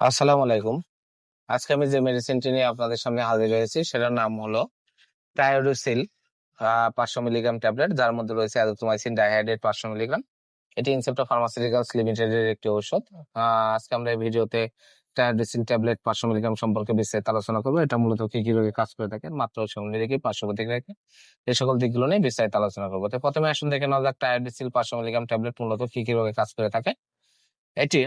আসসালামু আলাইকুম। আজকে আমি যে মেডিসিনটি নিয়ে আপনাদের সামনে হাজির হয়েছি সেটার নাম হলো টায়োডোসিল 500 মিলিগ্রাম ট্যাবলেট, যার মধ্যে রয়েছে অ্যাজিথ্রোমাইসিন ডাইহাইড্রেট 500 মিলিগ্রাম। এটি ইনসেপ্টা ফার্মাসিউটিক্যালস লিমিটেডের একটি ঔষধ। আজকে আমরা এই ভিডিওতে টায়োডোসিল ট্যাবলেট 500 মিলিগ্রাম সম্পর্কে বিস্তারিত আলোচনা করবো। এটা মূলত কি কি রোগে কাজ করে থাকে, মাত্র সামনে রেখে পার্শ্ব প্রতিক্রিয়া রেখে এই সকল দিকগুলো নিয়ে বিস্তারিত আলোচনা করবো। তো প্রথমে আসুন দেখে নেওয়া যাক টায়োডোসিল 500 মিলিগ্রাম ট্যাবলেট মূলত কি কি রোগে কাজ করে থাকে। এটি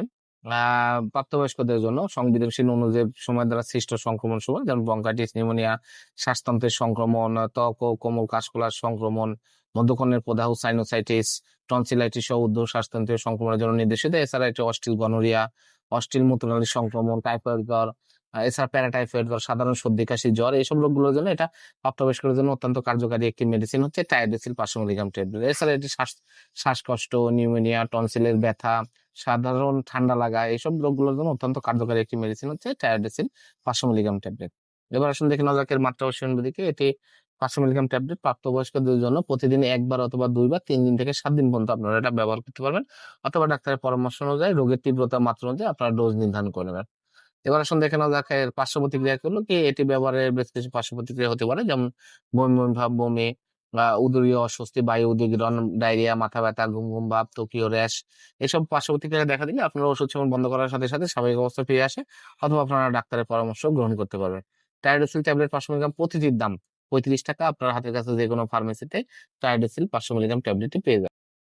প্রাপ্তবয়স্কদের জন্য সংবেদনশীল অণুজীব সময় দ্বারা সৃষ্ট সংক্রমণ সময়, যেমন ব্রঙ্কাইটিস, নিউমোনিয়া, শ্বাসতন্ত্রের সংক্রমণ, ত্বক ও কোমল কাশকলার সংক্রমণ, মধ্যকর্ণের প্রদাহ, সাইনোসাইটিস, টনসিলাইটিস সহ ঊর্ধ্ব শ্বাসতন্ত্রের সংক্রমণের জন্য নির্দেশিত। এছাড়া এটি অস্টিল গনোরিয়া, অস্টিল মূত্রনালীর সংক্রমণ, টাইফয়েড জ্বর, এছাড়া প্যারাটাইফয়েড জ্বর, সাধারণ সর্দি কাশি জ্বর, এইসব রোগগুলোর জন্য এটা প্রাপ্তবয়স্কদের জন্য অত্যন্ত কার্যকারী একটি মেডিসিন হচ্ছে টায়োডোসিল 500 মিলিগ্রাম ট্যাবলেট। এছাড়া এটি শ্বাসকষ্ট, নিউমোনিয়া, টনসিলের ব্যথা, সাধারণ ঠান্ডা লাগা, এইসব রোগগুলোর জন্য অত্যন্ত কার্যকারী একটি মেডিসিন হচ্ছে টায়োডোসিল 500 মিলিগ্রাম ট্যাবলেট। এবার আসুন দেখে নেওয়া যাক এর মাত্রা ও সেবনবিধিকে। এটি 500 মিলিগ্রাম ট্যাবলেট প্রাপ্তবয়স্কদের জন্য প্রতিদিন একবার অথবা দুইবার 3 দিন থেকে 7 দিন পর্যন্ত আপনারা এটা ব্যবহার করতে পারবেন, অথবা ডাক্তারের পরামর্শ অনুযায়ী রোগের তীব্রতা মাত্রা অনুযায়ী আপনারা ডোজ নির্ধারণ করে নেবেন। এবার আসুন দেখে নেওয়া যাক এর পার্শ্ব প্রতিক্রিয়া হলো কি। এটি ব্যবহারের বেশ কিছু পার্শ্ব প্রতিক্রিয়া হতে পারে, যেমন বমি বমি ভাব, বমি, উদরীয় অস্বস্তি, বায়ু উদ্বেগীরণ, ডায়রিয়া, মাথা ব্যথা, ঘুম ঘুম ভাব, ত্বকীয় র্যাশ। এসব পার্শ্ব প্রতিক্রিয়া দেখা দিলে আপনার ওষুধ সেবন বন্ধ করার সাথে সাথে স্বাভাবিক অবস্থা ফিরে আসে, অথবা আপনারা ডাক্তারের পরামর্শ গ্রহণ করতে পারবেন। টায়োডোসিল ট্যাবলেট 500 মিলিগ্রাম প্রতিটির দাম 35 টাকা। আপনার হাতের কাছে যে কোনো ফার্মেসিতে টায়োডোসিল 500 মিলিগ্রাম ট্যাবলেটটি পেয়ে যাবেন।